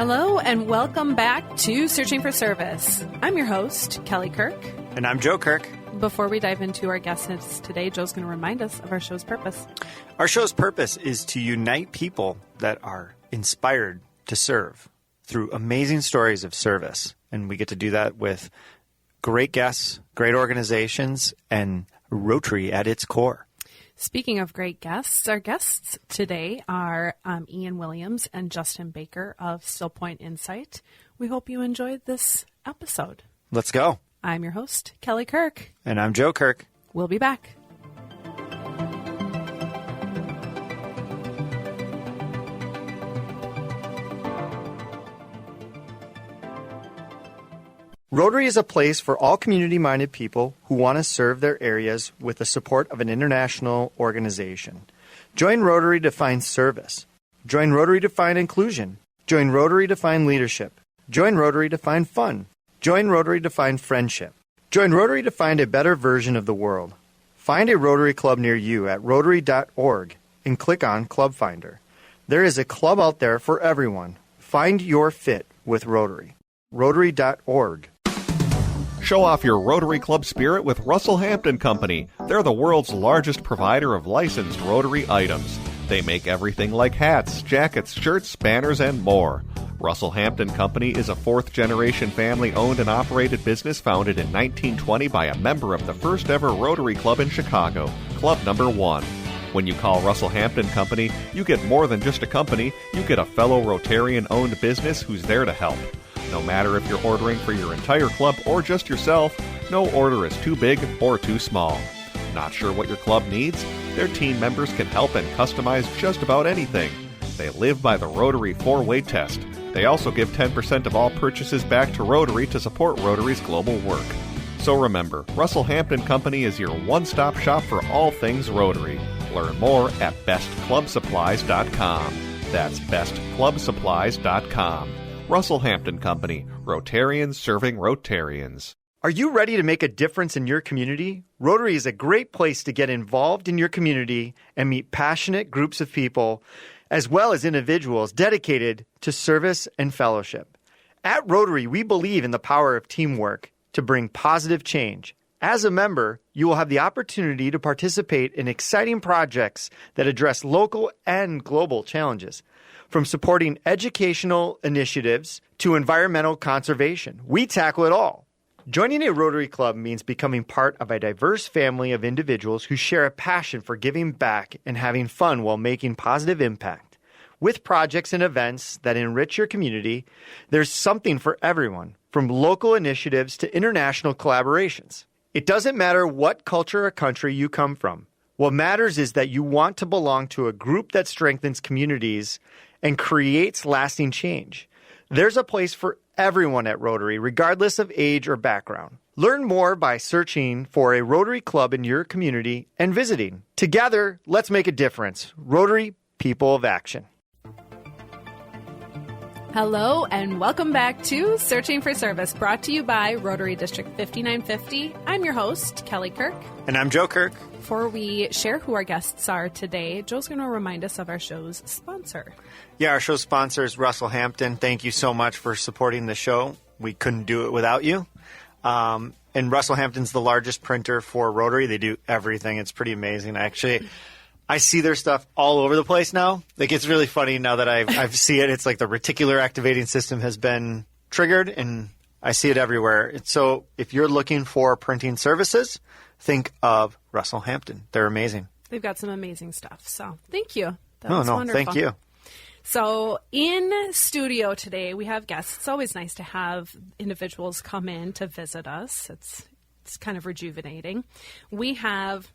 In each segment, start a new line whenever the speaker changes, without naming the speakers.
Hello and welcome back to Searching for Service. I'm your host, Kelly Kirk.
And I'm Joe Kirk.
Before we dive into our guests today, Joe's going to remind us of our show's purpose.
Our show's purpose is to unite people that are inspired to serve through amazing stories of service. And we get to do that with great guests, great organizations, and Rotary at its core.
Speaking of great guests, our guests today are Ian Wiliams and Justin Baker of Still Point Insight. We hope you enjoyed this episode.
Let's go.
I'm your host, Kelly Kirk.
And I'm Joe Kirk.
We'll be back.
Rotary is a place for all community-minded people who want to serve their areas with the support of an international organization. Join Rotary to find service. Join Rotary to find inclusion. Join Rotary to find leadership. Join Rotary to find fun. Join Rotary to find friendship. Join Rotary to find a better version of the world. Find a Rotary Club near you at Rotary.org and click on Club Finder. There is a club out there for everyone. Find your fit with Rotary. Rotary.org.
Show off your Rotary Club spirit with Russell Hampton Company. They're the world's largest provider of licensed Rotary items. They make everything like hats, jackets, shirts, banners, and more. Russell Hampton Company is a fourth-generation family-owned and operated business founded in 1920 by a member of the first-ever Rotary Club in Chicago, Club Number 1. When you call Russell Hampton Company, you get more than just a company. You get a fellow Rotarian-owned business who's there to help. No matter if you're ordering for your entire club or just yourself, no order is too big or too small. Not sure what your club needs? Their team members can help and customize just about anything. They live by the Rotary 4-way test. They also give 10% of all purchases back to Rotary to support Rotary's global work. So remember, Russell Hampton Company is your one-stop shop for all things Rotary. Learn more at bestclubsupplies.com. That's bestclubsupplies.com. Russell Hampton Company, Rotarians serving Rotarians.
Are you ready to make a difference in your community? Rotary is a great place to get involved in your community and meet passionate groups of people, as well as individuals dedicated to service and fellowship. At Rotary, we believe in the power of teamwork to bring positive change. As a member, you will have the opportunity to participate in exciting projects that address local and global challenges. From supporting educational initiatives to environmental conservation, we tackle it all. Joining a Rotary Club means becoming part of a diverse family of individuals who share a passion for giving back and having fun while making positive impact. With projects and events that enrich your community, there's something for everyone, from local initiatives to international collaborations. It doesn't matter what culture or country you come from. What matters is that you want to belong to a group that strengthens communities and creates lasting change. There's a place for everyone at Rotary, regardless of age or background. Learn more by searching for a Rotary Club in your community and visiting. Together, let's make a difference. Rotary, people of action.
Hello and welcome back to Searching for Service, brought to you by Rotary District 5950. I'm your host, Kelly Kirk.
And I'm Joe Kirk.
Before we share who our guests are today, Joe's going to remind us of our show's sponsor.
Yeah, our show's sponsor is Russell Hampton. Thank you so much for supporting the show. We couldn't do it without you. And Russell Hampton's the largest printer for Rotary. They do everything. It's pretty amazing. I see their stuff all over the place now. Like, it's really funny now that I see it. It's like the reticular activating system has been triggered, and I see it everywhere. So if you're looking for printing services, think of Russell Hampton. They're amazing.
They've got some amazing stuff. So thank you. That was wonderful.
Thank you.
So in studio today, we have guests. It's always nice to have individuals come in to visit us. It's kind of rejuvenating. We have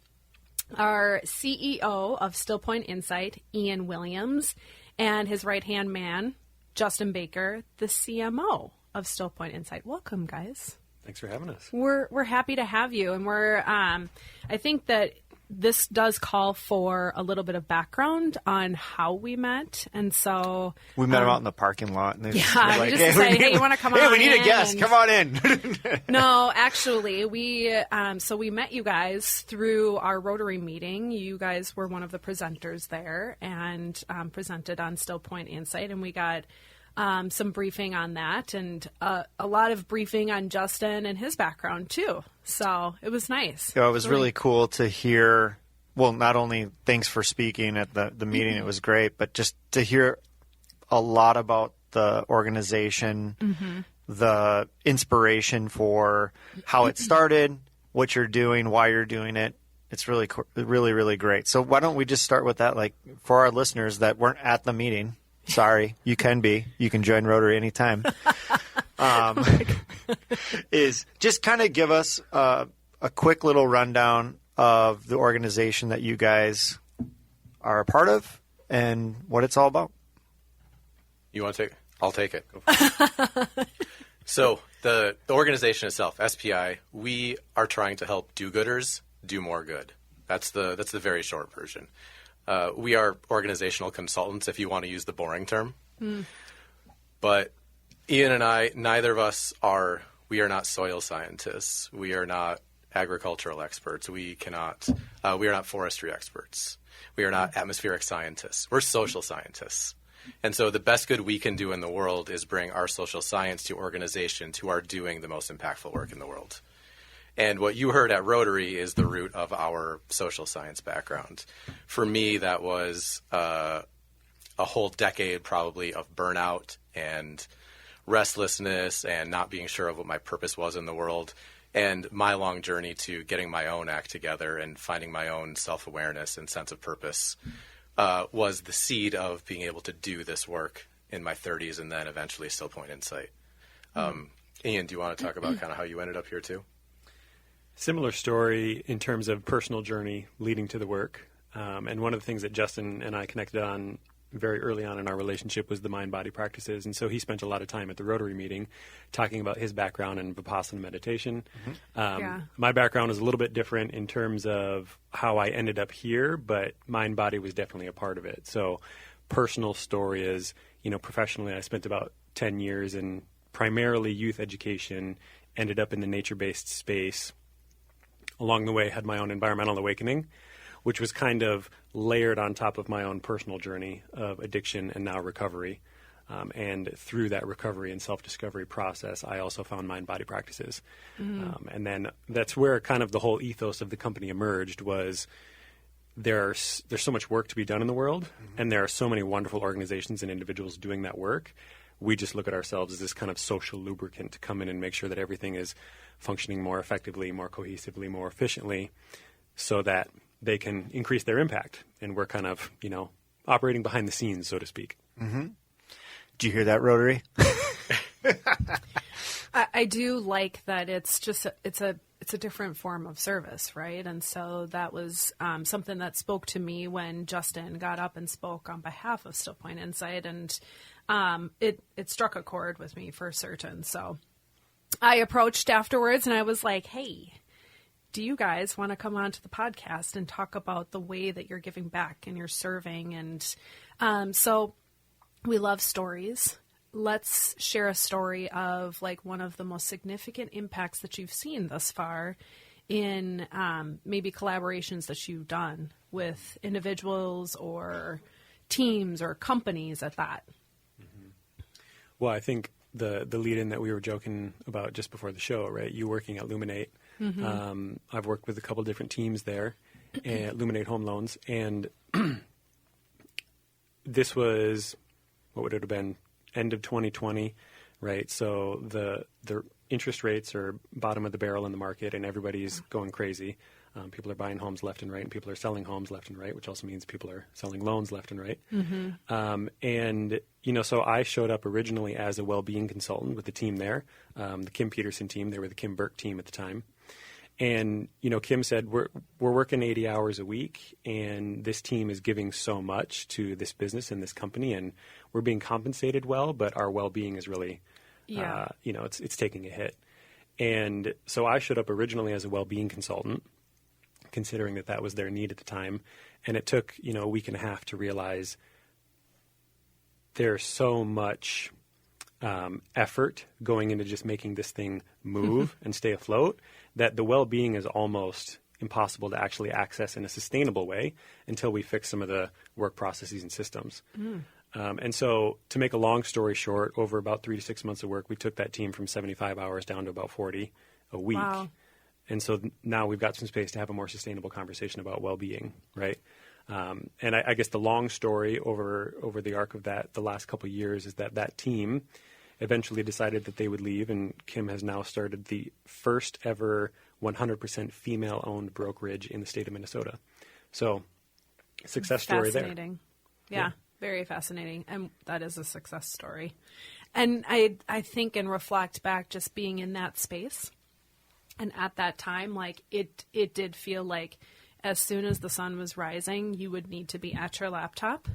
our CEO of Still Point Insight, Ian Wiliams, and his right-hand man, Justin Baker, the CMO of Still Point Insight. Welcome, guys.
Thanks for having us.
We're happy to have you, and I think that this does call for a little bit of background on how we met, and so
we met him out in the parking lot. And
we just say, "Hey, you want to come on?
Hey, we need a guest. Come on in."
No, actually, we met you guys through our Rotary meeting. You guys were one of the presenters there and presented on Still Point Insight, and we got some briefing on that, and a lot of briefing on Justin and his background too. So it was nice.
It was really cool to hear. Well, not only thanks for speaking at the meeting, it was great, but just to hear a lot about the organization, the inspiration for how it started, what you're doing, why you're doing it. It's really, really, really great. So why don't we just start with that? Like, for our listeners that weren't at the meeting, sorry, you can be. You can join Rotary anytime. Is just kind of give us a quick little rundown of the organization that you guys are a part of and what it's all about.
You want to take it? I'll take it. Go for it. So the organization itself, SPI, we are trying to help do-gooders do more good. That's the very short version. We are organizational consultants, if you want to use the boring term. But Ian and I, neither of us we are not soil scientists. We are not agricultural experts. We are not forestry experts. We are not atmospheric scientists. We're social scientists. And so the best good we can do in the world is bring our social science to organizations who are doing the most impactful work in the world. And what you heard at Rotary is the root of our social science background. For me, that was a whole decade probably of burnout and restlessness and not being sure of what my purpose was in the world, and my long journey to getting my own act together and finding my own self-awareness and sense of purpose was the seed of being able to do this work in my 30s and then eventually Still Point Insight. Ian, do you want to talk about kind of how you ended up here too?
Similar story in terms of personal journey leading to the work. And one of the things that Justin and I connected on very early on in our relationship was the mind-body practices. And so he spent a lot of time at the Rotary meeting talking about his background in Vipassana meditation. My background is a little bit different in terms of how I ended up here, but mind-body was definitely a part of it. So personal story is, professionally I spent about 10 years in primarily youth education, ended up in the nature-based space. Along the way, had my own environmental awakening, which was kind of layered on top of my own personal journey of addiction and now recovery. And through that recovery and self-discovery process, I also found mind-body practices. And then that's where kind of the whole ethos of the company emerged was there's so much work to be done in the world, and there are so many wonderful organizations and individuals doing that work. We just look at ourselves as this kind of social lubricant to come in and make sure that everything is functioning more effectively, more cohesively, more efficiently, so that they can increase their impact. And we're kind of, operating behind the scenes, so to speak.
Do you hear that, Rotary?
I do like that it's a different form of service, right? And so that was something that spoke to me when Justin got up and spoke on behalf of Still Point Insight, and it struck a chord with me for certain. So I approached afterwards and I was like, hey, do you guys want to come on to the podcast and talk about the way that you're giving back and you're serving? And so we love stories. Let's share a story of like one of the most significant impacts that you've seen thus far in maybe collaborations that you've done with individuals or teams or companies at that.
Well, I think the lead-in that we were joking about just before the show, right? You working at Luminate. I've worked with a couple different teams there at Luminate Home Loans. And this was, what would it have been, end of 2020, right? So the interest rates are bottom of the barrel in the market and everybody's going crazy. People are buying homes left and right, and people are selling homes left and right, which also means people are selling loans left and right. And, so I showed up originally as a well-being consultant with the team there, the Kim Peterson team. They were the Kim Burke team at the time. And, Kim said, we're working 80 hours a week, and this team is giving so much to this business and this company, and we're being compensated well, but our well-being is really, it's taking a hit. And so I showed up originally as a well-being consultant, considering that was their need at the time. And it took, a week and a half to realize there's so much effort going into just making this thing move and stay afloat that the well-being is almost impossible to actually access in a sustainable way until we fix some of the work processes and systems. And so to make a long story short, over about 3 to 6 months of work, we took that team from 75 hours down to about 40 a week.
Wow.
And so now we've got some space to have a more sustainable conversation about well-being, right? And I guess the long story over the arc of that, the last couple of years, is that team eventually decided that they would leave, and Kim has now started the first ever 100% female-owned brokerage in the state of Minnesota. So, success story there.
Fascinating. Yeah, very fascinating. And that is a success story. And I think and reflect back just being in that space. And at that time, like it did feel like as soon as the sun was rising, you would need to be at your laptop.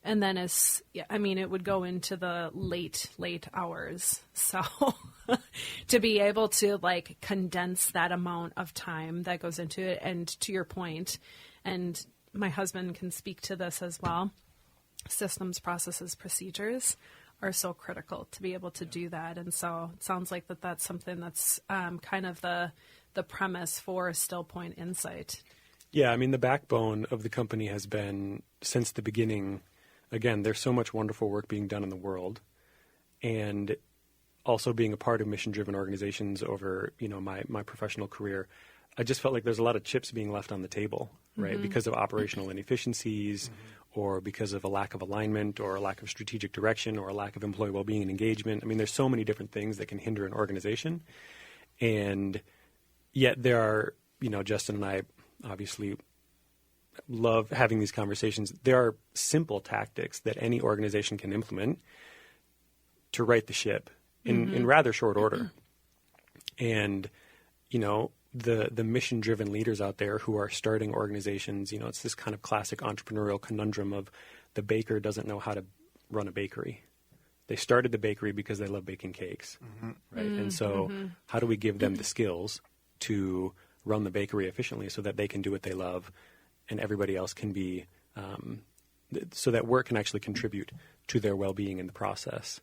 And then it would go into the late hours. So to be able to like condense that amount of time that goes into it, and to your point, and my husband can speak to this as well, systems, processes, procedures are so critical to be able to do that. And so it sounds like that's something that's kind of the premise for Still Point Insight.
Yeah, I mean, the backbone of the company has been, since the beginning, again, there's so much wonderful work being done in the world. And also being a part of mission-driven organizations over, my professional career, I just felt like there's a lot of chips being left on the table, right? Mm-hmm. Because of operational inefficiencies, or because of a lack of alignment, or a lack of strategic direction, or a lack of employee well-being and engagement. I mean, there's so many different things that can hinder an organization. And yet there are, Justin and I obviously love having these conversations. There are simple tactics that any organization can implement to right the ship in rather short order. And, the mission-driven leaders out there who are starting organizations, it's this kind of classic entrepreneurial conundrum of the baker doesn't know how to run a bakery. They started the bakery because they love baking cakes, right? And so how do we give them the skills to run the bakery efficiently so that they can do what they love and everybody else can be, so that work can actually contribute to their well-being in the process.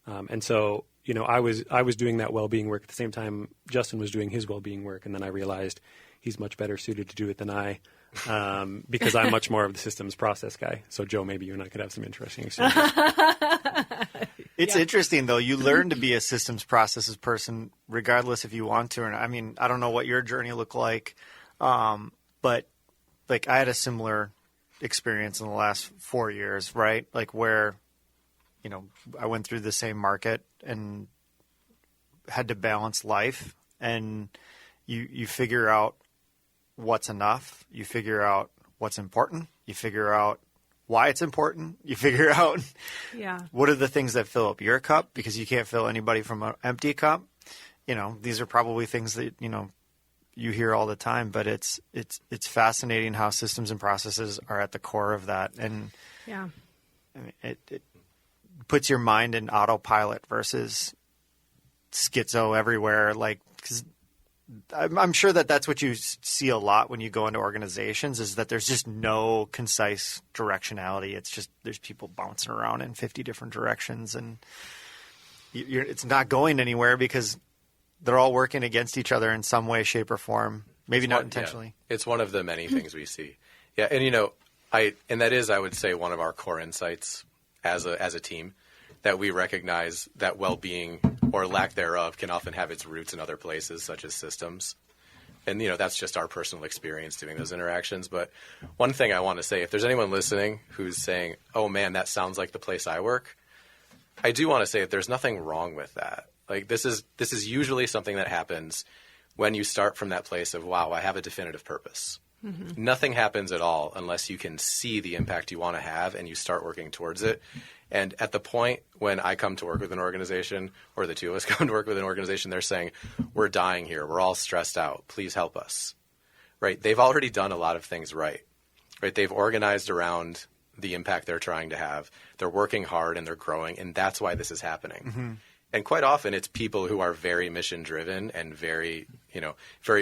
And so, I was doing that well-being work at the same time Justin was doing his well-being work, and then I realized he's much better suited to do it than I, because I'm much more of the systems process guy. So, Joe, maybe you and I could have some interesting exchanges.
It's interesting, though. You learn to be a systems processes person regardless if you want to or not. I mean, I don't know what your journey looked like, but like I had a similar experience in the last 4 years, right? Like where I went through the same market and had to balance life, and you figure out what's enough. You figure out what's important. You figure out why it's important. You figure out what are the things that fill up your cup, because you can't fill anybody from an empty cup. These are probably things that, you hear all the time, but it's fascinating how systems and processes are at the core of that. And
I
mean, it puts your mind in autopilot versus schizo everywhere. Like, because I'm sure that's what you see a lot when you go into organizations, is that there's just no concise directionality. It's just there's people bouncing around in 50 different directions, and it's not going anywhere because they're all working against each other in some way, shape, or form. Maybe not intentionally.
Yeah. It's one of the many things we see. Yeah, and that is, I would say, one of our core insights as a team, that we recognize that well-being or lack thereof can often have its roots in other places, such as systems. And, that's just our personal experience doing those interactions. But one thing I want to say, if there's anyone listening who's saying, oh, man, that sounds like the place I work, I do want to say that there's nothing wrong with that. Like, this is usually something that happens when you start from that place of, wow, I have a definitive purpose. Mm-hmm. Nothing happens at all unless you can see the impact you want to have and you start working towards it. And at the point when I come to work with an organization, or the two of us come to work with an organization, they're saying, we're dying here. We're all stressed out. Please help us. Right? They've already done a lot of things right? They've organized around the impact they're trying to have. They're working hard and they're growing, and that's why this is happening. Mm-hmm. And quite often it's people who are very mission-driven and very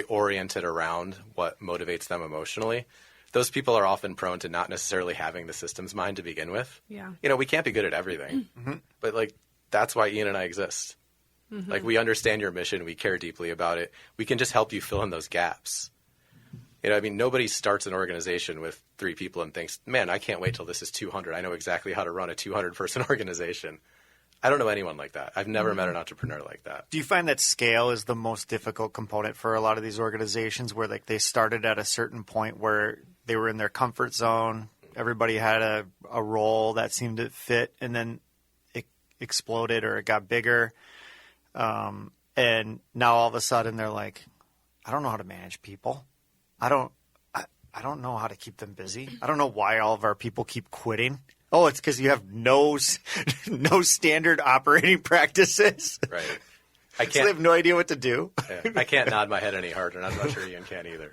oriented around what motivates them emotionally. Those people are often prone to not necessarily having the systems mind to begin with.
Yeah.
We can't be good at everything. Mm-hmm. But, that's why Ian and I exist. Mm-hmm. We understand your mission. We care deeply about it. We can just help you fill in those gaps. I mean, nobody starts an organization with 3 people and thinks, man, I can't wait till this is 200. I know exactly how to run a 200-person organization. I don't know anyone like that. I've never met an entrepreneur like that.
Do you find that scale is the most difficult component for a lot of these organizations where like they started at a certain point where they were in their comfort zone, everybody had a role that seemed to fit, and then it exploded or it got bigger. And now all of a sudden they're like, I don't know how to manage people. I don't know how to keep them busy. I don't know why all of our people keep quitting. Oh, it's because you have no standard operating practices.
Right.
So they have no idea what to do.
Yeah, I can't nod my head any harder, and I'm not sure Ian can either.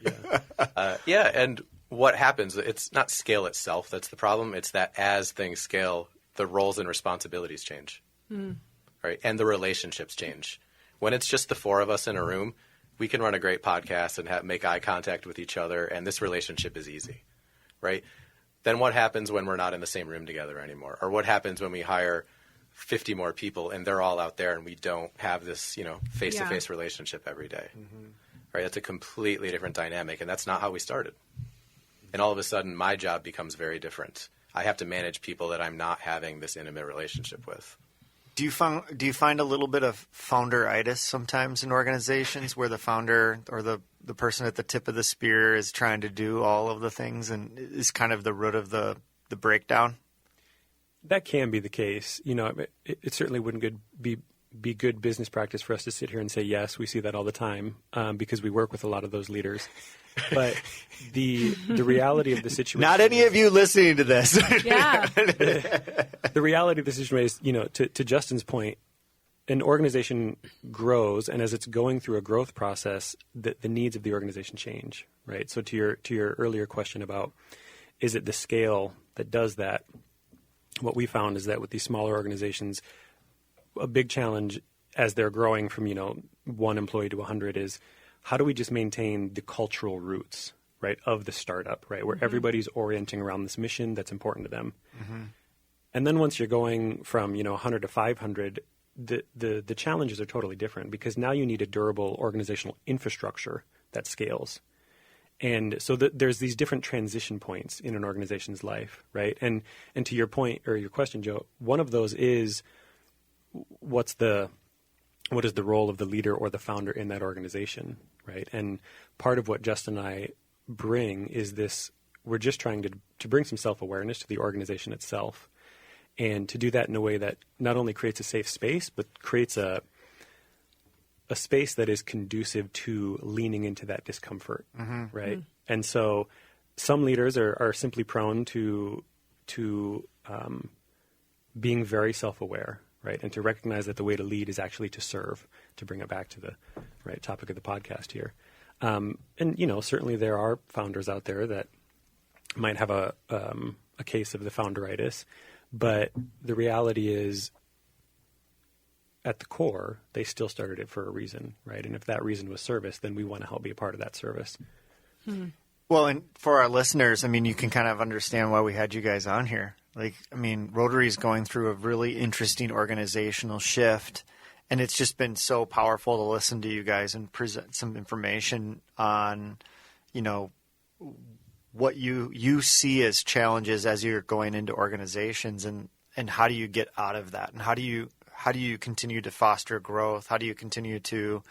Yeah. And what happens, it's not scale itself that's the problem. It's that as things scale, the roles and responsibilities change. Right? And the relationships change. When it's just the 4 of us in a room, we can run a great podcast and make eye contact with each other, and this relationship is easy, right? Then what happens when we're not in the same room together anymore? Or what happens when we hire 50 more people and they're all out there and we don't have this, face-to-face relationship every day, right? That's a completely different dynamic, and that's not how we started. And all of a sudden, my job becomes very different. I have to manage people that I'm not having this intimate relationship with.
Do you find a little bit of founderitis sometimes in organizations where the founder or the person at the tip of the spear is trying to do all of the things and is kind of the root of the breakdown?
That can be the case. It certainly wouldn't be good business practice for us to sit here and say, yes, we see that all the time because we work with a lot of those leaders. But the reality of the situation...
Not any of you listening to this.
Yeah.
The reality of the situation is, to Justin's point, an organization grows, and as it's going through a growth process, the needs of the organization change, right? So to your earlier question about, is it the scale that does that? What we found is that with these smaller organizations, a big challenge as they're growing from, 1 employee to 100 is, how do we just maintain the cultural roots, right, of the startup, right, where everybody's orienting around this mission that's important to them. And then once you're going from, 100 to 500, the challenges are totally different because now you need a durable organizational infrastructure that scales. And so there's these different transition points in an organization's life, right? And to your point or your question, Joe, one of those is what is the role of the leader or the founder in that organization, right? And part of what Justin and I bring is this, we're just trying to bring some self-awareness to the organization itself and to do that in a way that not only creates a safe space, but creates a space that is conducive to leaning into that discomfort, right? And so some leaders are simply prone to being very self-aware, right? And to recognize that the way to lead is actually to serve, to bring it back to the right topic of the podcast here. And, certainly there are founders out there that might have a case of the founderitis, but the reality is at the core, they still started it for a reason, right? And if that reason was service, then we want to help be a part of that service.
Well, and for our listeners, you can kind of understand why we had you guys on here. Rotary is going through a really interesting organizational shift, and it's just been so powerful to listen to you guys and present some information on, what you see as challenges as you're going into organizations, and how do you get out of that, and how do you continue to foster growth? How do you continue to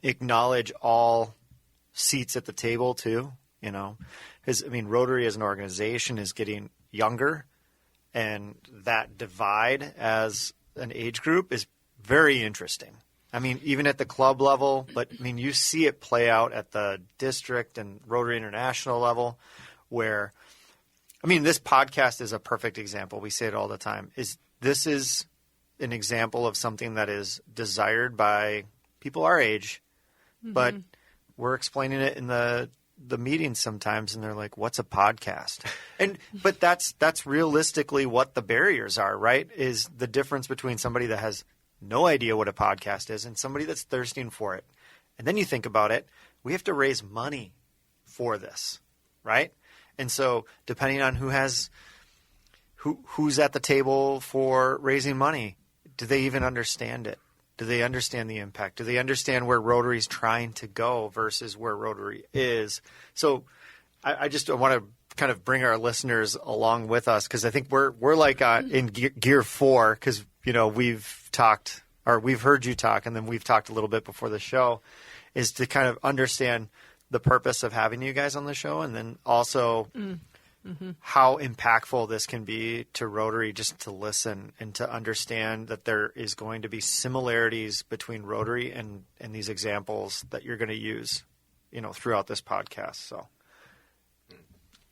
acknowledge all seats at the table too? Rotary as an organization is getting younger, and that divide as an age group is very interesting. Even at the club level, but you see it play out at the district and Rotary International level where, this podcast is a perfect example. We say it all the time. This is an example of something that is desired by people our age, but we're explaining it in the meetings sometimes, and they're like, what's a podcast? But that's realistically what the barriers are, right? Is the difference between somebody that has no idea what a podcast is and somebody that's thirsting for it. And then you think about it, we have to raise money for this, right? And so depending on who's at the table for raising money, do they even understand it? Do they understand the impact? Do they understand where Rotary's trying to go versus where Rotary is? So I just want to kind of bring our listeners along with us, because I think we're like in gear 4, because, you know, we've talked, or we've heard you talk, and then we've talked a little bit before the show, is to kind of understand the purpose of having you guys on the show, and then also how impactful this can be to Rotary, just to listen and to understand that there is going to be similarities between Rotary and these examples that you're going to use, you know, throughout this podcast. So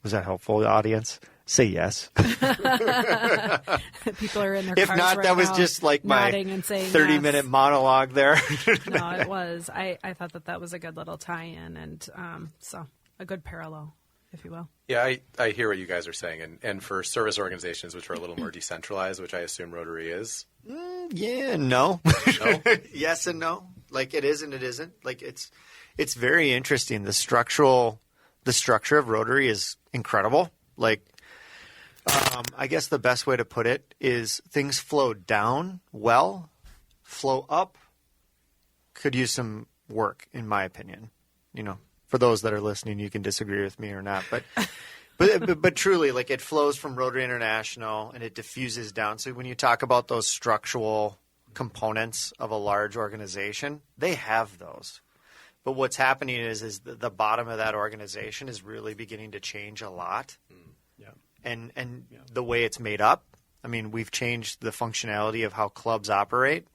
was that helpful, audience? Say yes.
People are in their
If
cars
not,
right
that was
now,
just like my
nodding and saying
30-minute
yes.
monologue there.
No, it was. I thought that was a good little tie-in, and so a good parallel, if you will.
Yeah, I hear what you guys are saying, and for service organizations which are a little more decentralized, which I assume Rotary is.
Yeah and no.
No?
Yes and no. Like it is and it isn't. Like it's very interesting. The structure of Rotary is incredible. Like I guess the best way to put it is things flow down well, flow up could use some work, in my opinion. You know, for those that are listening, you can disagree with me or not, but truly, like it flows from Rotary International and it diffuses down. So when you talk about those structural components of a large organization, they have those. But what's happening is the bottom of that organization is really beginning to change a lot.
Yeah.
And the way it's made up. I mean, we've changed the functionality of how clubs operate.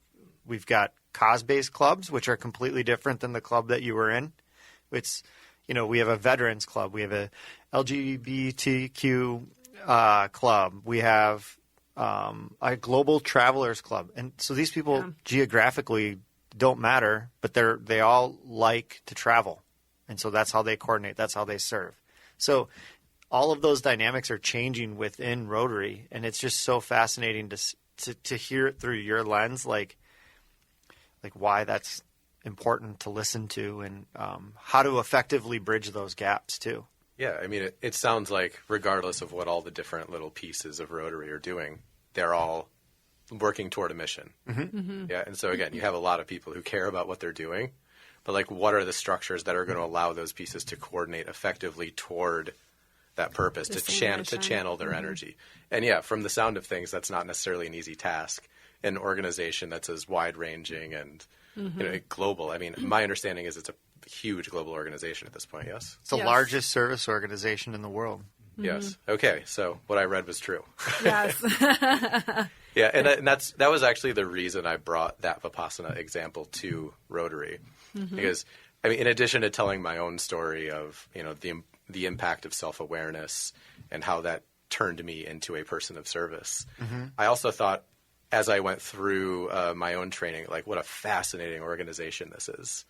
We've got cause-based clubs, which are completely different than the club that you were in. It's, you know, we have a veterans club. We have a LGBTQ club. We have a global travelers club. And so these people geographically don't matter, but they all like to travel. And so that's how they coordinate. That's how they serve. So all of those dynamics are changing within Rotary, and it's just so fascinating to hear it through your lens, like why that's important to listen to, and how to effectively bridge those gaps too.
Yeah, I mean, it sounds like regardless of what all the different little pieces of Rotary are doing, they're all working toward a mission. Yeah, and so again, you have a lot of people who care about what they're doing, but like, what are the structures that are going to allow those pieces to coordinate effectively toward that purpose, to channel their energy? And yeah, from the sound of things, that's not necessarily an easy task. An organization that's as wide-ranging and you know, global. I mean, my understanding is it's a huge global organization at this point. Yes,
it's the largest service organization in the world.
Yes. Okay. So what I read was true.
Yes.
Yeah, and that was actually the reason I brought that Vipassana example to Rotary, because I mean, in addition to telling my own story of, you know, the impact of self-awareness and how that turned me into a person of service, I also thought, as I went through my own training, like what a fascinating organization this is,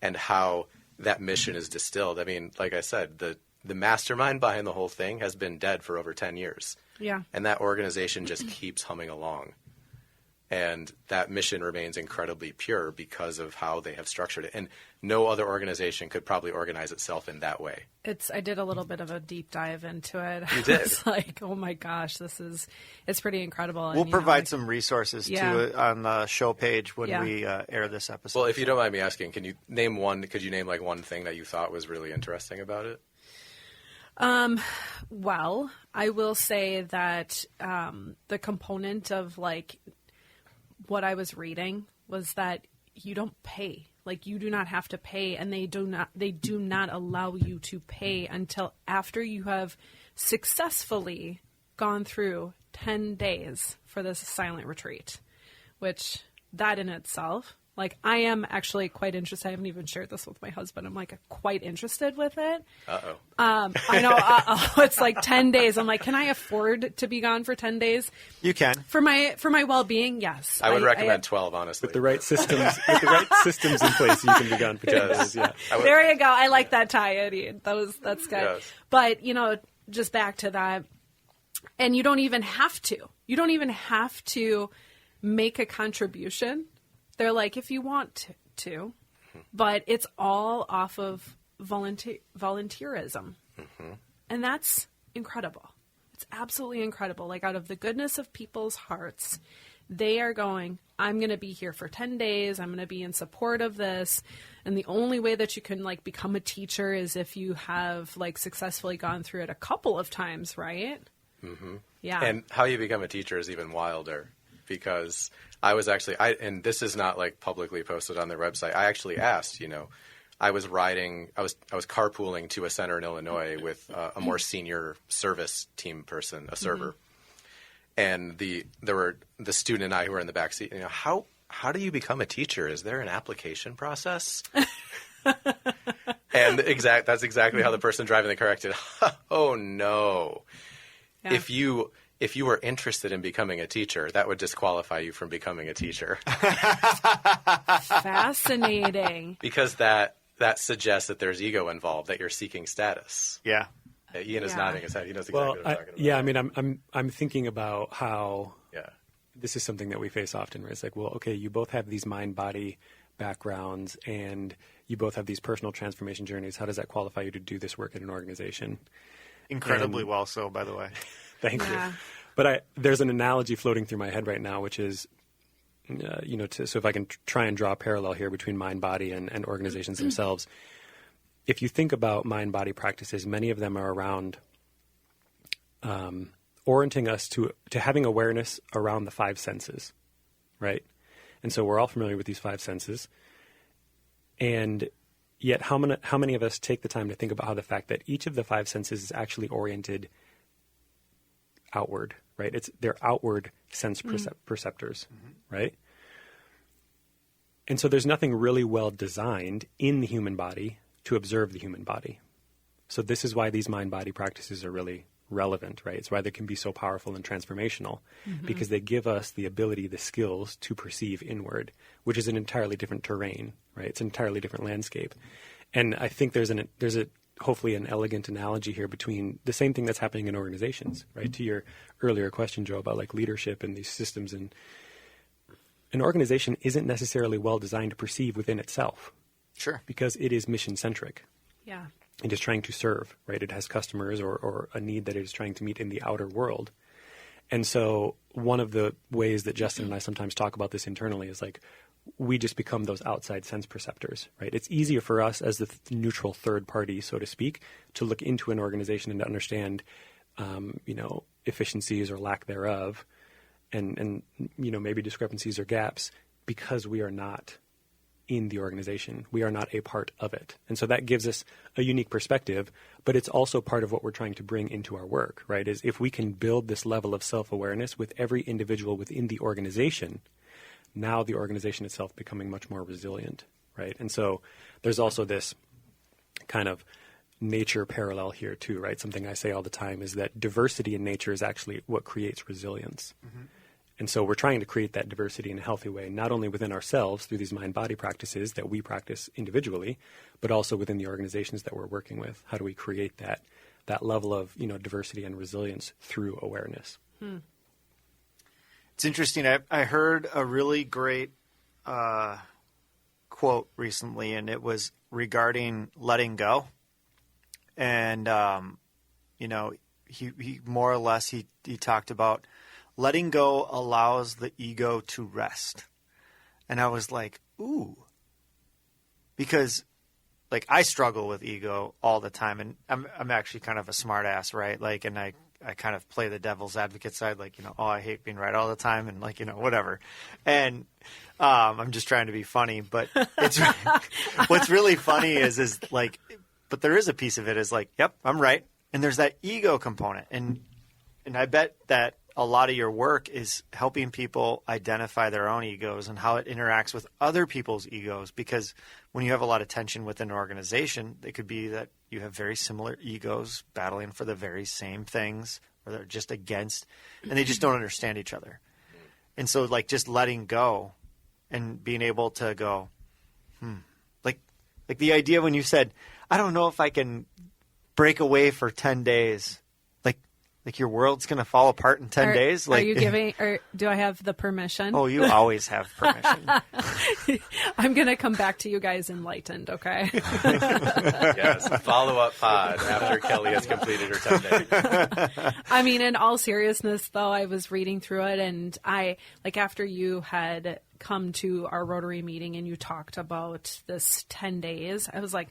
and how that mission is distilled. I mean, like I said, the mastermind behind the whole thing has been dead for over 10 years.
Yeah.
And that organization just keeps humming along. And that mission remains incredibly pure because of how they have structured it. And no other organization could probably organize itself in that way.
I did a little bit of a deep dive into it.
You did?
It's like, oh my gosh, it's pretty incredible. And,
We'll provide some resources too on the show page when we air this episode.
Well, if you don't mind me asking, could you name one thing that you thought was really interesting about it?
Well, I will say that the component of like what I was reading was that you don't pay. Like, you do not have to pay, and they do not allow you to pay until after you have successfully gone through 10 days for this silent retreat, which that in itself, like, I am actually quite interested. I haven't even shared this with my husband. I'm like quite interested with it.
Uh-oh.
I know. It's like 10 days. I'm like, can I afford to be gone for 10 days?
You can.
For my well-being, yes.
I would recommend 12, honestly.
With the right systems, in place, you can be gone for 10 days. Yeah.
There you go. I like that tie, Eddie. That's good.
Yes.
But, you know, just back to that, and you don't even have to. You don't even have to make a contribution. They're like, if you want to, but it's all off of volunteerism. And that's incredible. It's absolutely incredible. Like, out of the goodness of people's hearts, They are going, I'm going to be here for 10 days. I'm going to be in support of this. And the only way that you can like become a teacher is if you have like successfully gone through it a couple of times, right? Mm-hmm. Yeah.
And how you become a teacher is even wilder, because I was actually, and this is not like publicly posted on their website. I actually asked, I was carpooling to a center in Illinois with a more senior service team person, a server. And there were the student and I who were in the back seat. How do you become a teacher? Is there an application process? And that's exactly how the person driving the car acted. Oh no! Yeah. If you were interested in becoming a teacher, that would disqualify you from becoming a teacher.
Fascinating.
Because that suggests that there's ego involved, that you're seeking status.
Yeah.
Ian is nodding his head. He knows exactly what I'm talking about.
Yeah, I mean, I'm thinking about how this is something that we face often, where it's like, well, okay, you both have these mind-body backgrounds, and you both have these personal transformation journeys. How does that qualify you to do this work in an organization?
Incredibly well so, by the way.
Thank you. But there's an analogy floating through my head right now, which is, so if I can try and draw a parallel here between mind-body and organizations themselves. If you think about mind-body practices, many of them are around orienting us to having awareness around the five senses, right? And so we're all familiar with these five senses. And yet how many of us take the time to think about how the fact that each of the five senses is actually oriented outward, right? They're outward sense perceptors, right? And so there's nothing really well designed in the human body to observe the human body. So this is why these mind-body practices are really relevant, right? It's why they can be so powerful and transformational, because they give us the ability, the skills to perceive inward, which is an entirely different terrain, right? It's an entirely different landscape. And I think there's hopefully an elegant analogy here between the same thing that's happening in organizations, right? To your earlier question, Joe, about like leadership and these systems, and an organization isn't necessarily well designed to perceive within itself.
Sure.
Because it is mission-centric.
Yeah.
It is trying to serve, right? It has customers or a need that it is trying to meet in the outer world. And so one of the ways that Justin and I sometimes talk about this internally is like, we just become those outside sense perceptors, right? It's easier for us as the neutral third party, so to speak, to look into an organization and to understand, efficiencies or lack thereof, and maybe discrepancies or gaps, because we are not in the organization. We are not a part of it. And so that gives us a unique perspective, but it's also part of what we're trying to bring into our work, right? Is if we can build this level of self-awareness with every individual within the organization, now the organization itself becoming much more resilient, right? And so there's also this kind of nature parallel here too, right? Something I say all the time is that diversity in nature is actually what creates resilience. And so we're trying to create that diversity in a healthy way, not only within ourselves through these mind-body practices that we practice individually, but also within the organizations that we're working with. How do we create that level of diversity and resilience through awareness?
It's interesting. I heard a really great quote recently, and it was regarding letting go. And he more or less he talked about letting go allows the ego to rest. And I was like, ooh. Because like I struggle with ego all the time, and I'm actually kind of a smart ass, right? Like, and I kind of play the devil's advocate side, like, I hate being right all the time, and like, whatever. And I'm just trying to be funny, but it's what's really funny is like, but there is a piece of it is like, yep, I'm right. And there's that ego component. And I bet that a lot of your work is helping people identify their own egos and how it interacts with other people's egos. Because when you have a lot of tension within an organization, it could be that you have very similar egos battling for the very same things, or they're just against, and they just don't understand each other. And so like just letting go and being able to go, like the idea when you said, I don't know if I can break away for 10 days. Like, Like your world's going to fall apart in 10 days? Like,
are you giving, or do I have the permission?
Oh, you always have permission.
I'm going to come back to you guys enlightened, okay?
Yes, follow-up pod after Kelly has completed her 10 days.
I mean, in all seriousness, though, I was reading through it, and after you had come to our Rotary meeting and you talked about this 10 days, I was like,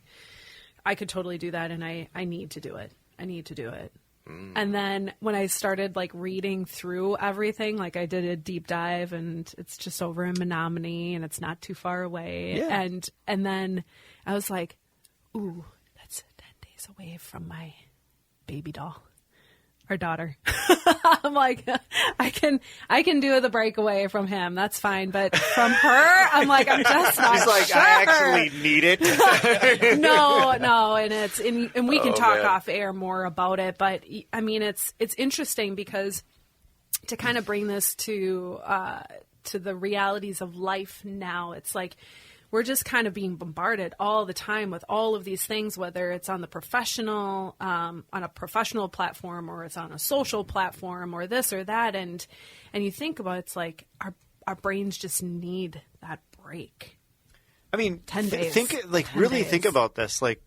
I could totally do that, and I need to do it. I need to do it. And then when I started reading through everything, I did a deep dive, and it's just over in Menominee, and it's not too far away.
Yeah.
And then I was like, ooh, that's 10 days away from my baby doll, our daughter. I'm like, I can do the breakaway from him. That's fine. But from her, I'm like, I'm just not
She's like,
sure.
I actually need it.
No, and we can talk
man.
off air more about it. But I mean, it's interesting because to kind of bring this to the realities of life now, it's like we're just kind of being bombarded all the time with all of these things, whether it's on the professional, on a professional platform, or it's on a social platform, or this or that, and you think about it, it's like our brains just need that break.
I mean,
10 days.
Think
10
really
days.
think about this. Like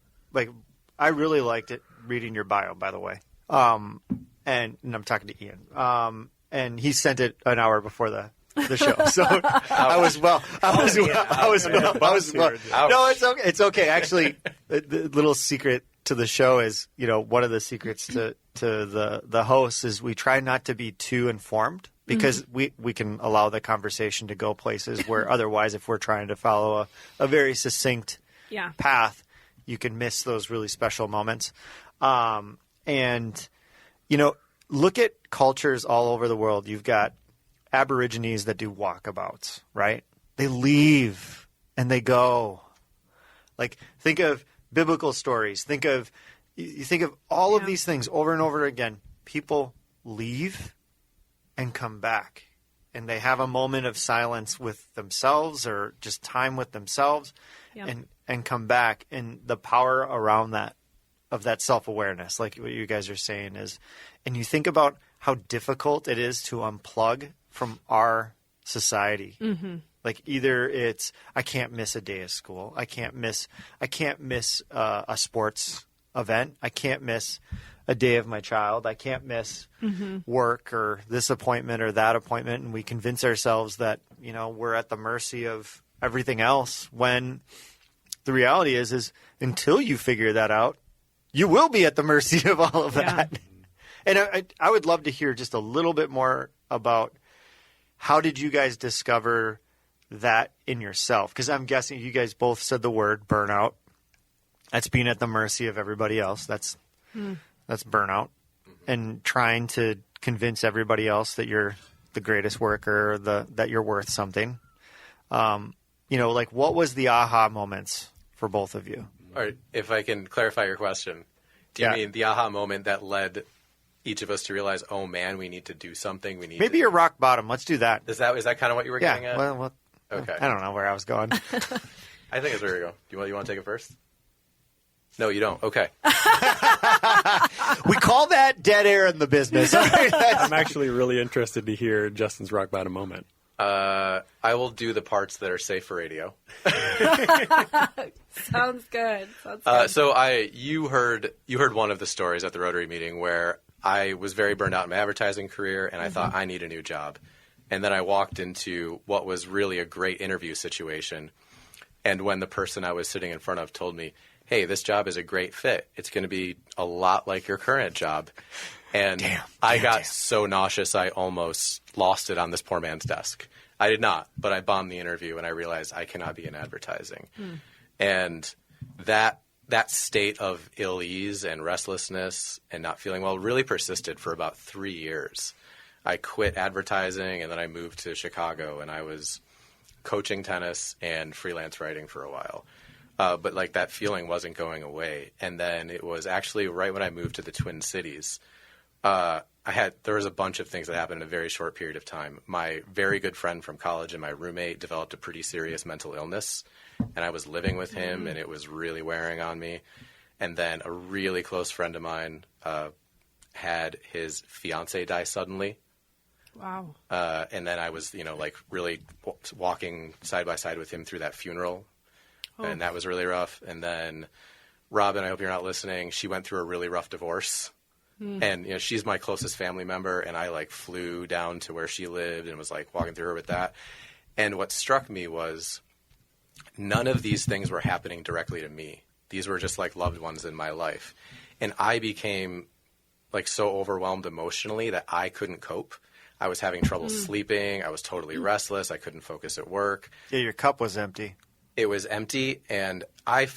I really liked it reading your bio, by the way. And I'm talking to Ian. And he sent it an hour before the show. So I was well. No, it's okay. It's okay. Actually, the little secret to the show is, one of the secrets to the hosts is we try not to be too informed, because we can allow the conversation to go places where otherwise, if we're trying to follow a very succinct path, you can miss those really special moments. And look at cultures all over the world. You've got Aborigines that do walkabouts, right? They leave and they go. Think of biblical stories. You think of all of these things over and over again. People leave and come back, and they have a moment of silence with themselves, or just time with themselves, and come back. And the power around that, of that self-awareness, like what you guys are saying, is, and you think about how difficult it is to unplug from our society. Mm-hmm. Either it's, I can't miss a day of school. I can't miss a sports event. I can't miss a day of my child. I can't miss work, or this appointment or that appointment. And we convince ourselves that, we're at the mercy of everything else, when the reality is until you figure that out, you will be at the mercy of all of that. And I would love to hear just a little bit more about, how did you guys discover that in yourself? Because I'm guessing you guys both said the word burnout. That's being at the mercy of everybody else. That's burnout. And trying to convince everybody else that you're the greatest worker, that you're worth something. What was the aha moments for both of you?
All right, if I can clarify your question, do you mean the aha moment that led each of us to realize, oh man, we need to do something?
Maybe you're rock bottom. Let's do that.
Is that kind of what you were getting at?
Well,
okay.
I don't know where I was going.
I think that's where we go. You want to take it first? No, you don't. Okay.
We call that dead air in the business.
I'm actually really interested to hear Justin's rock bottom moment.
I will do the parts that are safe for radio.
Sounds good.
So you heard one of the stories at the Rotary meeting where I was very burned out in my advertising career, and I thought, I need a new job. And then I walked into what was really a great interview situation. And when the person I was sitting in front of told me, hey, this job is a great fit, it's going to be a lot like your current job. And I got so nauseous, I almost lost it on this poor man's desk. I did not, but I bombed the interview, and I realized I cannot be in advertising. And that state of ill-ease and restlessness and not feeling well really persisted for about 3 years. I quit advertising, and then I moved to Chicago, and I was coaching tennis and freelance writing for a while. But that feeling wasn't going away. And then it was actually right when I moved to the Twin Cities, there was a bunch of things that happened in a very short period of time. My very good friend from college and my roommate developed a pretty serious mental illness, and I was living with him, and it was really wearing on me. And then a really close friend of mine had his fiance die suddenly.
Wow.
And then I was, like really walking side by side with him through that funeral. Oh. And that was really rough. And then Robin, I hope you're not listening. She went through a really rough divorce. And, she's my closest family member. And I like flew down to where she lived and was like walking through her with that. And what struck me was none of these things were happening directly to me. These were just like loved ones in my life. And I became like so overwhelmed emotionally that I couldn't cope. I was having trouble sleeping. I was totally restless. I couldn't focus at work.
Yeah, your cup was empty.
It was empty, and I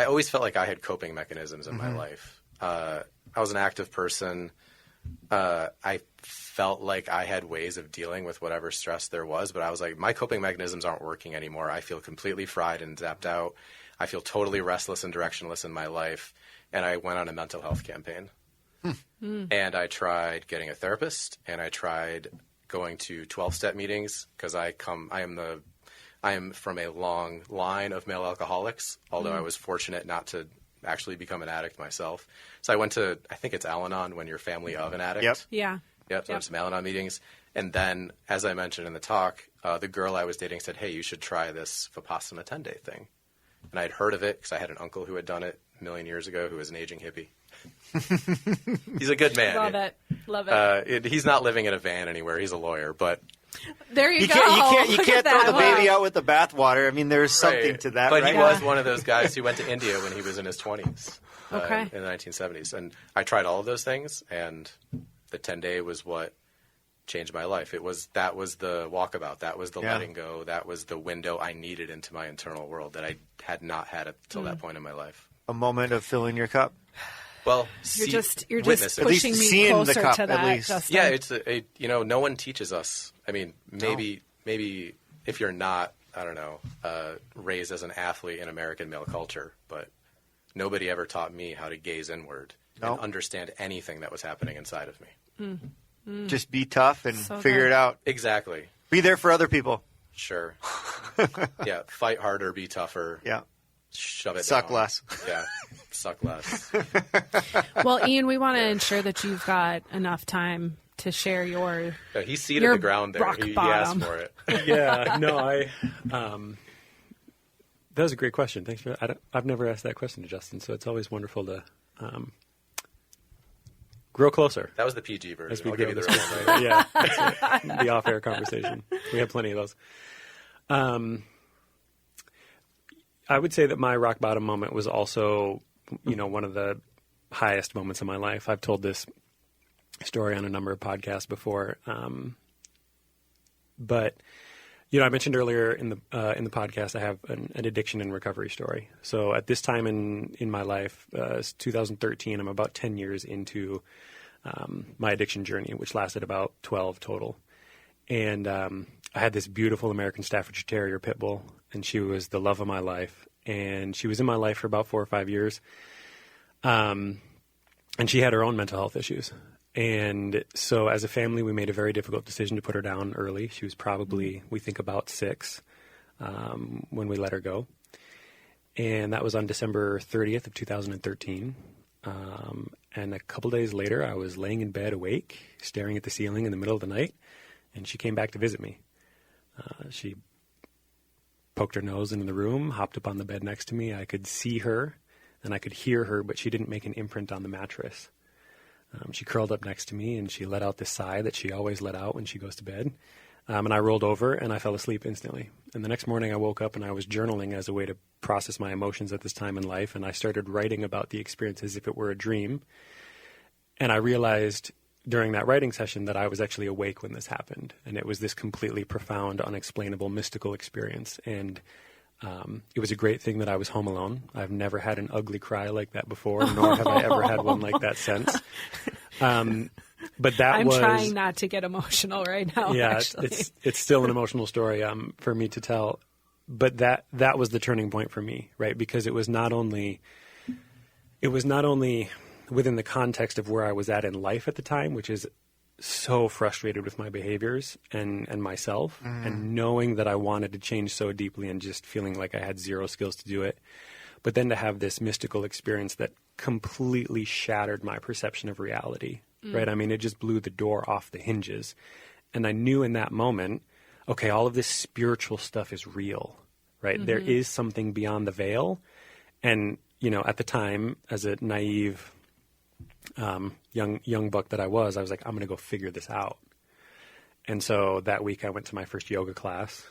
always felt like I had coping mechanisms in my life. I was an active person. I felt like I had ways of dealing with whatever stress there was, but I was like, my coping mechanisms aren't working anymore. I feel completely fried and zapped out. I feel totally restless and directionless in my life, and I went on a mental health campaign. And I tried getting a therapist, and I tried going to 12-step meetings because I am from a long line of male alcoholics, although I was fortunate not to actually become an addict myself. So I went to, I think it's Al-Anon when you're family of an addict.
Yep.
Yeah.
Yep, so I went to some Al-Anon meetings. And then, as I mentioned in the talk, the girl I was dating said, hey, you should try this Vipassana 10-day thing. And I'd heard of it because I had an uncle who had done it a million years ago who was an aging hippie. He's a good man.
Love it.
He's not living in a van anywhere. He's a lawyer, but
there you go.
You can't throw the baby out with the bathwater. I mean, there's something to that,
but
right?
He was one of those guys who went to India when he was in his 20s
in
the 1970s. And I tried all of those things, and the 10-day was what changed my life. That was the walkabout. That was the letting go. That was the window I needed into my internal world that I had not had until that point in my life.
A moment of filling your cup.
Well,
you're just
witness it.
pushing me
seeing
closer
the cup,
to
at
that.
least.
Justin.
Yeah, it's no one teaches us. I mean, maybe if you're not, I don't know, raised as an athlete in American male culture, but nobody ever taught me how to gaze inward and understand anything that was happening inside of me.
Just be tough and figure it out.
Exactly.
Be there for other people.
Sure. Yeah. Fight harder. Be tougher.
Yeah.
Shove it
Suck
down.
less.
Yeah. Suck less.
Well, Ian, we want to ensure that you've got enough time to share your
Yeah, he seated
your
the ground there.
rock
He
bottom.
asked for it.
Yeah, no, that was a great question. Thanks for that. I've never asked that question to Justin, so it's always wonderful to grow closer.
That was the PG version.
As we
I'll
go
give you the
this
real one.
Yeah, that's it. The off-air conversation. We have plenty of those. I would say that my rock bottom moment was also, one of the highest moments of my life. I've told this story on a number of podcasts before, but I mentioned earlier in the podcast I have an addiction and recovery story. So at this time in my life, it's 2013. I'm about 10 years into my addiction journey, which lasted about 12 total. And I had this beautiful American Staffordshire Terrier pit bull, and she was the love of my life. And she was in my life for about 4 or 5 years. And she had her own mental health issues. And so as a family, we made a very difficult decision to put her down early. She was probably, we think, about 6 when we let her go. And that was on December 30th of 2013. And a couple days later, I was laying in bed awake, staring at the ceiling in the middle of the night, and she came back to visit me. She poked her nose into the room, hopped up on the bed next to me. I could see her, and I could hear her, but she didn't make an imprint on the mattress. She curled up next to me, and she let out this sigh that she always let out when she goes to bed. And I rolled over, and I fell asleep instantly. And the next morning, I woke up, and I was journaling as a way to process my emotions at this time in life. And I started writing about the experience as if it were a dream. And I realized during that writing session that I was actually awake when this happened. And it was this completely profound, unexplainable, mystical experience. And it was a great thing that I was home alone. I've never had an ugly cry like that before, nor have I ever had one like that since. But that
I'm
was...
trying not to get emotional right now.
Yeah,
actually.
it's still an emotional story for me to tell. But that was the turning point for me, right? Because it was not only within the context of where I was at in life at the time, which is so frustrated with my behaviors and myself, and knowing that I wanted to change so deeply and just feeling like I had zero skills to do it. But then to have this mystical experience that completely shattered my perception of reality right? I mean, it just blew the door off the hinges. And I knew in that moment, okay, all of this spiritual stuff is real, right? There is something beyond the veil. And, you know, at the time, as a naive young buck that I was like, I'm going to go figure this out. And so that week I went to my first yoga class.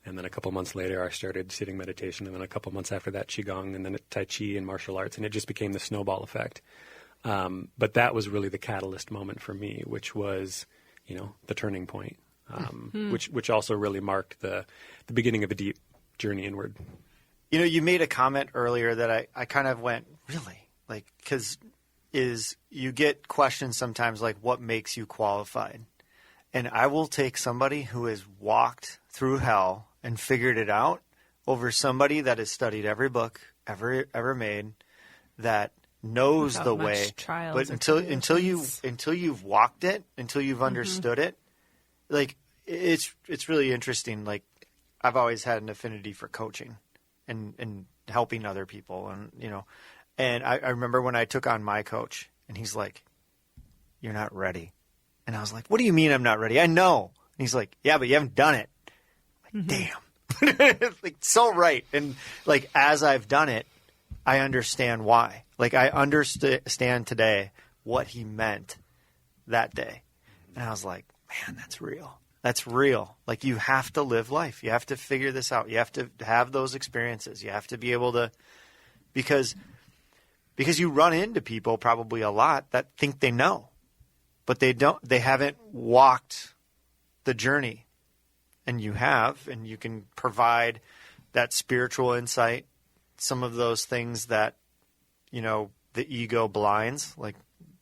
And then a couple months later, I started sitting meditation. And then a couple months after that, Qigong, and then Tai Chi and martial arts. And it just became the snowball effect. But that was really the catalyst moment for me, which was, you know, the turning point, which also really marked the beginning of a deep journey inward.
You know, you made a comment earlier that I kind of went, really? Like, because you get questions sometimes like, what makes you qualified? And I will take somebody who has walked through hell and figured it out over somebody that has studied every book ever made, that knows
Without
the
much
way.
trials
But
and
until you've walked it, until you've understood it, like it's really interesting. Like, I've always had an affinity for coaching and helping other people, and you know. And I remember when I took on my coach, and he's like, "You're not ready." And I was like, "What do you mean I'm not ready? I know." And he's like, "Yeah, but you haven't done it." I'm like, damn. Like, so right. And like, as I've done it, I understand why. Like, I understand today what he meant that day. And I was like, man, that's real. That's real. Like, you have to live life. You have to figure this out. You have to have those experiences. You have to be able to, because you run into people probably a lot that think they know, but they haven't walked the journey. And you have, and you can provide that spiritual insight, some of those things that, you know, the ego blinds. Like,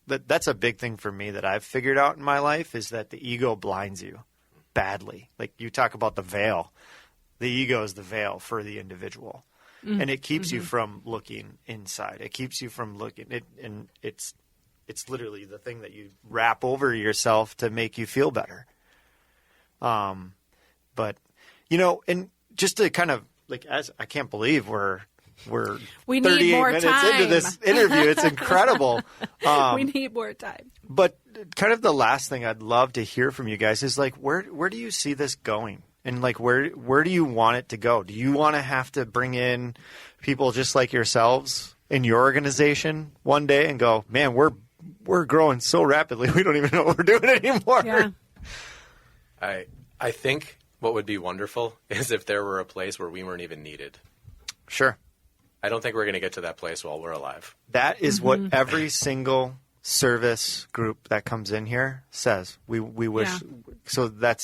that's a big thing for me that I've figured out in my life, is that the ego blinds you badly. Like, you talk about the veil. The ego is the veil for the individual. And it keeps you from looking inside. It keeps you from looking. And it's literally the thing that you wrap over yourself to make you feel better. But, you know, and just to kind of, like, as I can't believe we're
we
38
need more
minutes
time.
into this interview. It's incredible.
We need more time.
But kind of the last thing I'd love to hear from you guys is, like, where do you see this going? And, like, where do you want it to go? Do you want to have to bring in people just like yourselves in your organization one day and go, man, we're growing so rapidly, we don't even know what we're doing anymore?
Yeah.
I think what would be wonderful is if there were a place where we weren't even needed.
Sure.
I don't think we're going to get to that place while we're alive.
That is what every single service group that comes in here says. We wish. Yeah.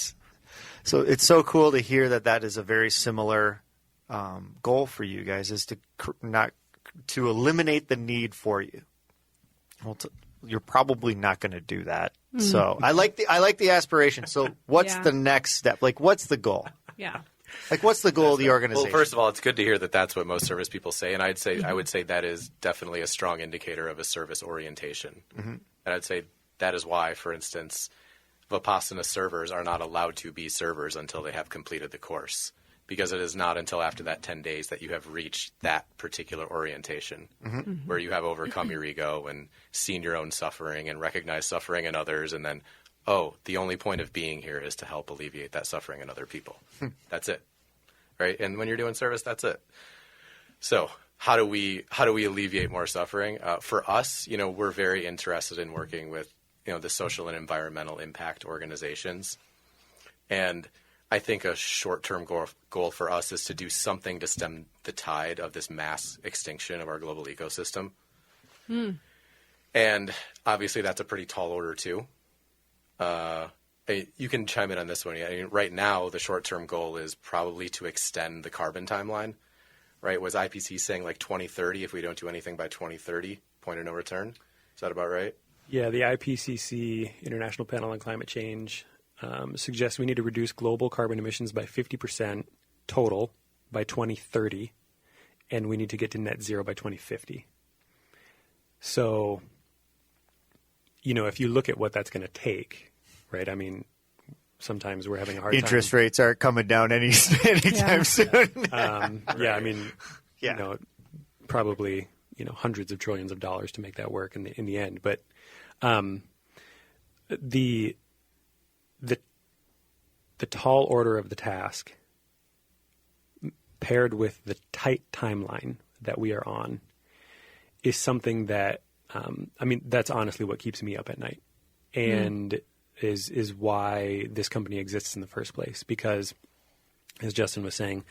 So it's so cool to hear that is a very similar goal for you guys, is to eliminate the need for you. Well, you're probably not going to do that. So I like the aspiration. So what's the next step? Like, what's the goal?
Yeah.
Like, what's the goal of the organization?
Well, first of all, it's good to hear that that's what most service people say, and I would say that is definitely a strong indicator of a service orientation. And I'd say that is why, for instance, Vipassana servers are not allowed to be servers until they have completed the course, because it is not until after that 10 days that you have reached that particular orientation where you have overcome your ego and seen your own suffering and recognized suffering in others, and then, the only point of being here is to help alleviate that suffering in other people. That's it. Right? And when you're doing service, that's it. So how do we alleviate more suffering? For us, you know, we're very interested in working with, you know, the social and environmental impact organizations. And I think a short-term goal for us is to do something to stem the tide of this mass extinction of our global ecosystem. And obviously that's a pretty tall order too. You can chime in on this one. I mean, right now, the short-term goal is probably to extend the carbon timeline. Right? Was IPC saying like 2030 if we don't do anything by 2030, point of no return? Is that about right?
Yeah, the IPCC, International Panel on Climate Change, suggests we need to reduce global carbon emissions by 50% total by 2030, and we need to get to net zero by 2050. So, you know, if you look at what that's going to take, right? I mean, sometimes we're having a hard time.
Interest rates aren't coming down anytime soon.
I mean, you know, probably, you know, hundreds of trillions of dollars to make that work in the end. But The tall order of the task paired with the tight timeline that we are on is something that, that's honestly what keeps me up at night, and is why this company exists in the first place. Because, as Justin was saying,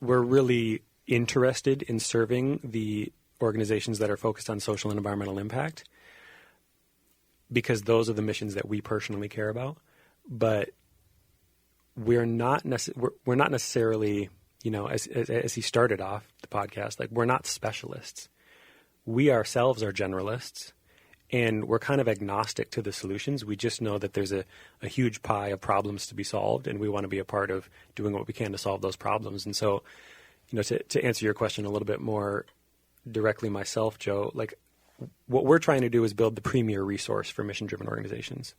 we're really interested in serving the organizations that are focused on social and environmental impact, because those are the missions that we personally care about. But we're not necessarily, as he started off the podcast, like, we're not specialists. We ourselves are generalists, and we're kind of agnostic to the solutions. We just know that there's a huge pie of problems to be solved, and we want to be a part of doing what we can to solve those problems. And so, to answer your question a little bit more directly myself, Joe, like, what we're trying to do is build the premier resource for mission-driven organizations.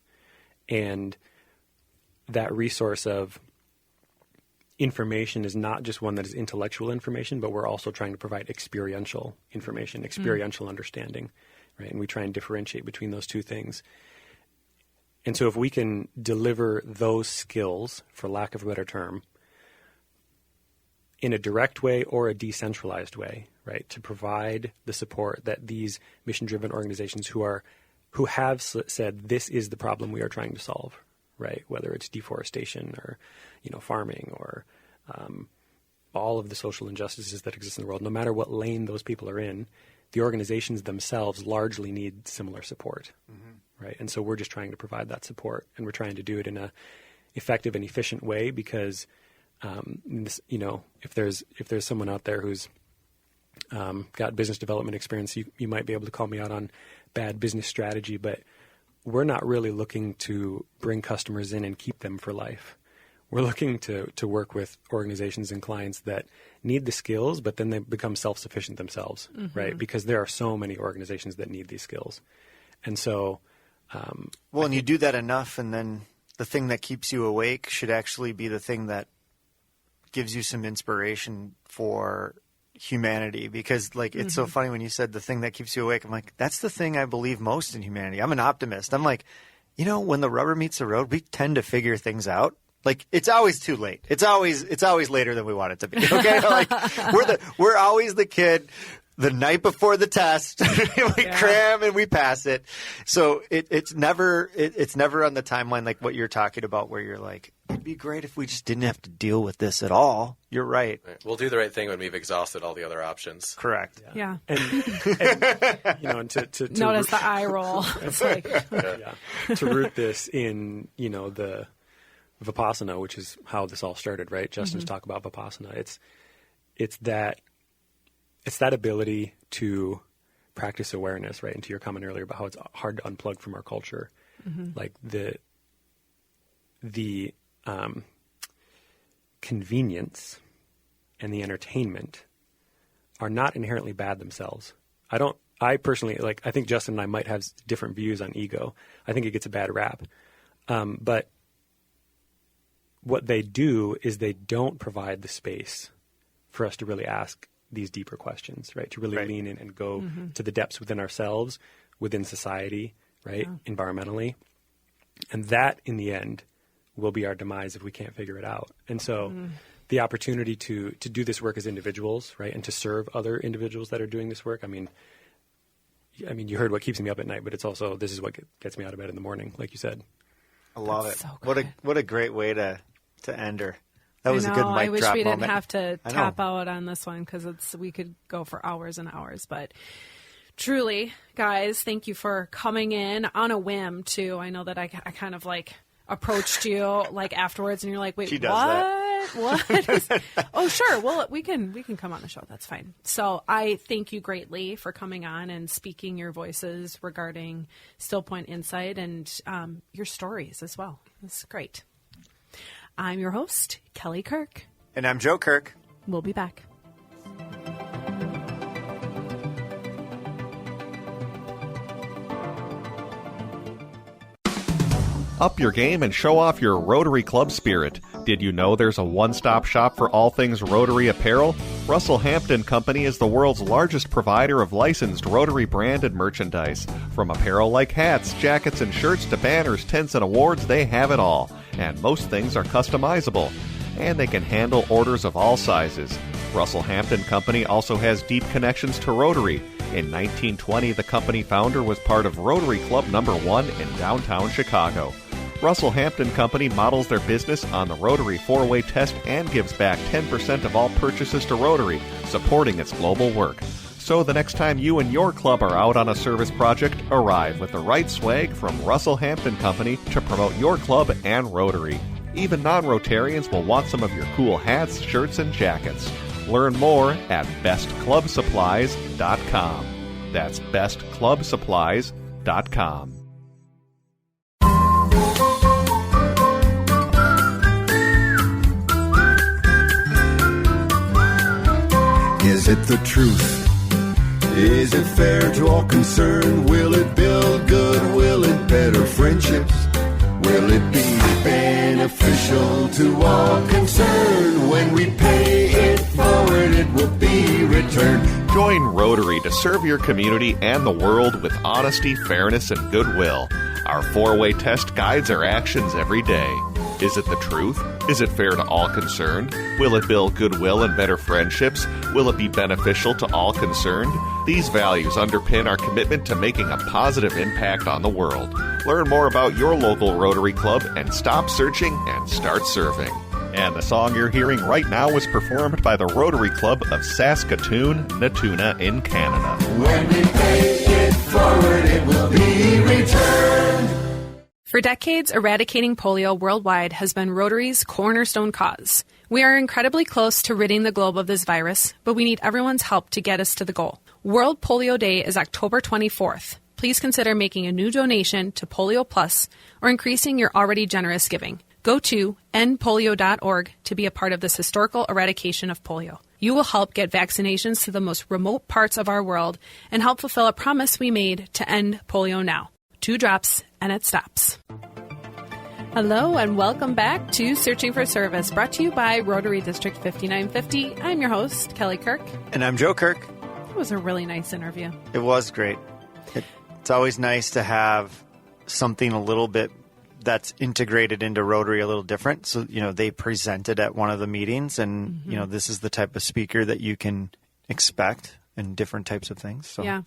And that resource of information is not just one that is intellectual information, but we're also trying to provide experiential information, experiential understanding, right? And we try and differentiate between those two things. And so if we can deliver those skills, for lack of a better term, in a direct way or a decentralized way, right, to provide the support that these mission-driven organizations who have said this is the problem we are trying to solve, right, whether it's deforestation or farming or all of the social injustices that exist in the world, no matter what lane those people are in, the organizations themselves largely need similar support, right? And so we're just trying to provide that support, and we're trying to do it in a effective and efficient way, because if there's someone out there who's got business development experience, you might be able to call me out on bad business strategy, but we're not really looking to bring customers in and keep them for life. We're looking to work with organizations and clients that need the skills, but then they become self-sufficient themselves, right? Because there are so many organizations that need these skills. And so...
and you do that enough, and then the thing that keeps you awake should actually be the thing that gives you some inspiration for humanity. Because, like, it's so funny when you said the thing that keeps you awake. I'm like, that's the thing I believe most in humanity. I'm an optimist. I'm like, when the rubber meets the road, we tend to figure things out. Like, it's always too late. It's always later than we want it to be. Okay, like, we're always the kid the night before the test. We cram and we pass it. So it's never on the timeline like what you're talking about, where you're like, it'd be great if we just didn't have to deal with this at all. You're right.
We'll do the right thing when we've exhausted all the other options.
Correct.
Yeah.
And to
notice the eye roll. It's like
to root this in the Vipassana, which is how this all started, right? Justin's talk about Vipassana. It's that ability to practice awareness, right? And to your comment earlier about how it's hard to unplug from our culture, like the convenience and the entertainment are not inherently bad themselves. I personally, I think Justin and I might have different views on ego. I think it gets a bad rap. But what they do is they don't provide the space for us to really ask these deeper questions, right? To really lean in and go to the depths within ourselves, within society, right? Environmentally. And that, in the end, will be our demise if we can't figure it out. And so the opportunity to do this work as individuals, right? And to serve other individuals that are doing this work. I mean, you heard what keeps me up at night, but it's also, this is what gets me out of bed in the morning, like you said.
I love
That's
it.
So
What a great way to end her. That was a good mic drop moment.
I wish we didn't have to tap out on this one, because we could go for hours and hours. But truly, guys, thank you for coming in on a whim too. I know that I kind of approached you afterwards, and you're like, "Wait, what? Oh, sure. Well, we can come on the show. That's fine." So I thank you greatly for coming on and speaking your voices regarding Still Point Insight and your stories as well. It's great. I'm your host, Kelly Kirk.
And I'm Joe Kirk.
We'll be back.
Up your game and show off your Rotary Club spirit. Did you know there's a one-stop shop for all things Rotary apparel? Russell Hampton Company is the world's largest provider of licensed Rotary branded merchandise. From apparel like hats, jackets, and shirts to banners, tents, and awards, they have it all. And most things are customizable. And they can handle orders of all sizes. Russell Hampton Company also has deep connections to Rotary. In 1920, the company founder was part of Rotary Club No. 1 in downtown Chicago. Russell Hampton Company models their business on the Rotary four-way test and gives back 10% of all purchases to Rotary, supporting its global work. So the next time you and your club are out on a service project, arrive with the right swag from Russell Hampton Company to promote your club and Rotary. Even non-Rotarians will want some of your cool hats, shirts, and jackets. Learn more at bestclubsupplies.com. That's bestclubsupplies.com.
Is it the truth? Is it fair to all concerned? Will it build good? Will it better friendships? Will it be beneficial to all concerned? When we pay it forward, it will be returned.
Join Rotary to serve your community and the world with honesty, fairness, and goodwill. Our four-way test guides our actions every day. Is it the truth? Is it fair to all concerned? Will it build goodwill and better friendships? Will it be beneficial to all concerned? These values underpin our commitment to making a positive impact on the world. Learn more about your local Rotary Club and stop searching and start serving. And the song you're hearing right now was performed by the Rotary Club of Saskatoon, Natuna in Canada.
When we pay it forward, it will be returned.
For decades, eradicating polio worldwide has been Rotary's cornerstone cause. We are incredibly close to ridding the globe of this virus, but we need everyone's help to get us to the goal. World Polio Day is October 24th. Please consider making a new donation to Polio Plus or increasing your already generous giving. Go to endpolio.org to be a part of this historical eradication of polio. You will help get vaccinations to the most remote parts of our world and help fulfill a promise we made to end polio now. 2 drops and it stops. Hello and welcome back to Searching for Service, brought to you by Rotary District 5950. I'm your host, Kelly Kirk.
And I'm Joe Kirk.
It was a really nice interview.
It was great. It's always nice to have something a little bit that's integrated into Rotary a little different. So, they presented at one of the meetings and, this is the type of speaker that you can expect in different types of things. So.
Yeah.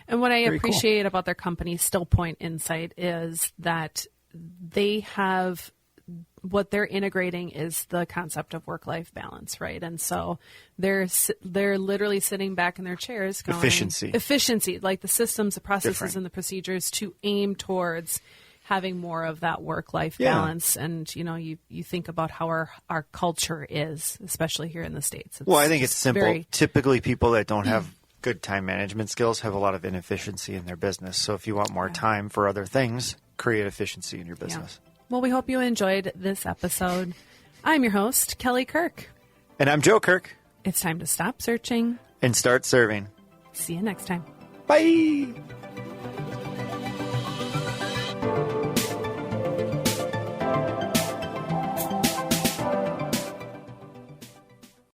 And what I appreciate
cool
about their company, Still Point Insight, is that they have what they're integrating is the concept of work-life balance, right? And so they're literally sitting back in their chairs going... Efficiency, like the systems, the processes, and the procedures to aim towards having more of that work-life balance. And, you think about how our culture is, especially here in the States.
I think it's simple. Typically, people that don't have good time management skills have a lot of inefficiency in their business. So if you want more time for other things, create efficiency in your business.
Yeah. Well, we hope you enjoyed this episode. I'm your host, Kelly Kirk.
And I'm Joe Kirk.
It's time to stop searching
and start serving.
See you next time.
Bye.